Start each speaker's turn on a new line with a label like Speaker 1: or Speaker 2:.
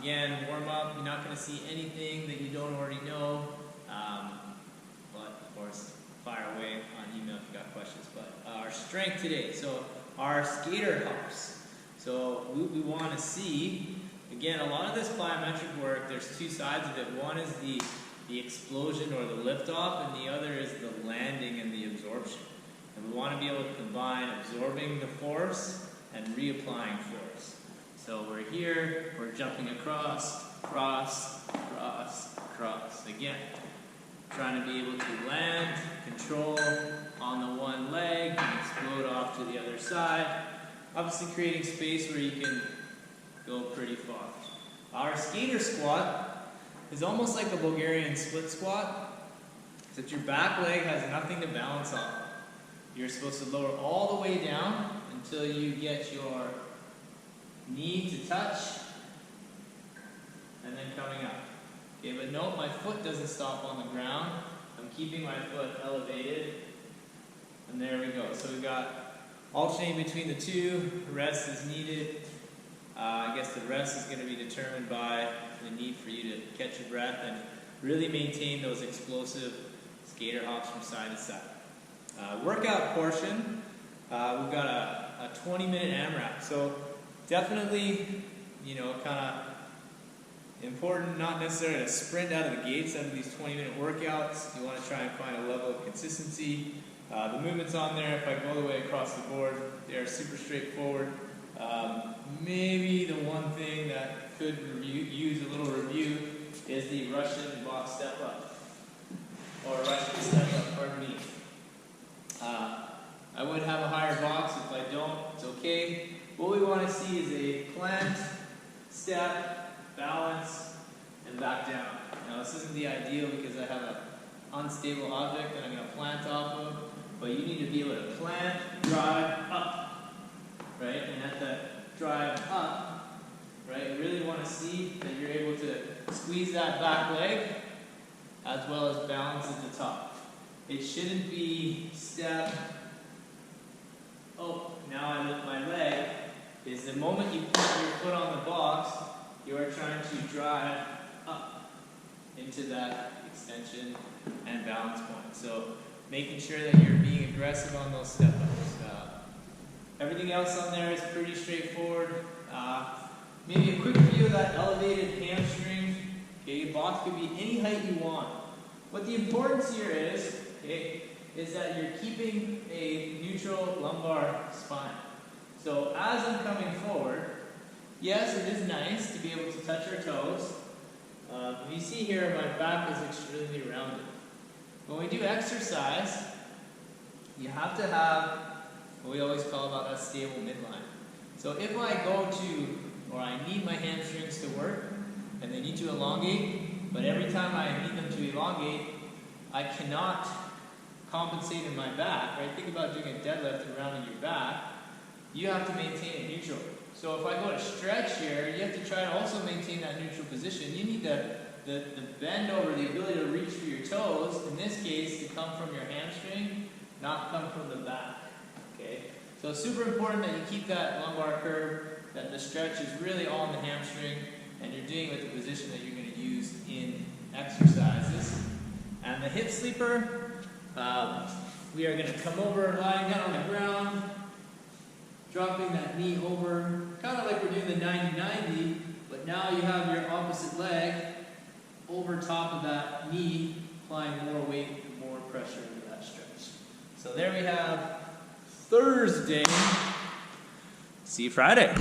Speaker 1: Again, warm up, you're not going to see anything that you don't already know, but of course, fire away on email if you got questions. But our strength today, so our skater hops. So we want to see, again, a lot of this plyometric work, there's two sides of it. One is the explosion or the liftoff, and the other is the landing and the absorption. And we want to be able to combine absorbing the force and reapplying force. So we're here, we're jumping across, cross, cross, cross. Again, trying to be able to land, control on the one leg, and explode off to the other side. Obviously creating space where you can go pretty far. Our skater squat is almost like a Bulgarian split squat, except your back leg has nothing to balance on. You're supposed to lower all the way down until you get your knee to touch, and then coming up. Okay, but note my foot doesn't stop on the ground. I'm keeping my foot elevated, and there we go. So we've got alternating between the two. Rest is needed. I guess the rest is going to be determined by the need for you to catch your breath and really maintain those explosive skater hops from side to side. Workout portion, we've got a 20-minute AMRAP. So definitely, kind of important, not necessarily to sprint out of the gates out of these 20-minute workouts. You want to try and find a level of consistency. The movements on there, if I go all the way across the board, they're super straightforward. Maybe the one thing that could use a little review is the Russian box step up, or Russian step up, pardon me. I would have a higher box. If I don't, it's okay. What we want to see is a plant, step, balance, and back down. Now this isn't the ideal because I have an unstable object that I'm going to plant off of, but you need to be able to plant, drive, up, right? And at the drive up, right, you really want to see that you're able to squeeze that back leg as well as balance at the top. It shouldn't be step, oh, now I lift my leg. Is the moment you put your foot on the box, you are trying to drive up into that extension and balance point. So making sure that you're being aggressive on those step ups. Everything else on there is pretty straightforward. Maybe a quick view of that elevated hamstring. Okay, your box could be any height you want. What the importance here is, okay, is that you're keeping a neutral lumbar spine. So as I'm coming forward, yes, it is nice to be able to touch our toes. You see here, my back is extremely rounded. When we do exercise, you have to have what we always call about that stable midline. So if I go to, or I need my hamstrings to work, and they need to elongate, but every time I need them to elongate, I cannot compensate in my back, right? Think about doing a deadlift and rounding your back. You have to maintain it neutral. So if I go to stretch here, you have to try to also maintain that neutral position. You need the bend over, the ability to reach for your toes, in this case, to come from your hamstring, not come from the back. Okay? So it's super important that you keep that lumbar curve, that the stretch is really all in the hamstring, and you're doing it with the position that you're going to use in exercises. And the hip sleeper, we are going to come over, lying down on the ground, dropping that knee over, kind of like we're doing the 90-90, but now you have your opposite leg over top of that knee, applying more weight and more pressure into that stretch. So there we have Thursday. See you Friday.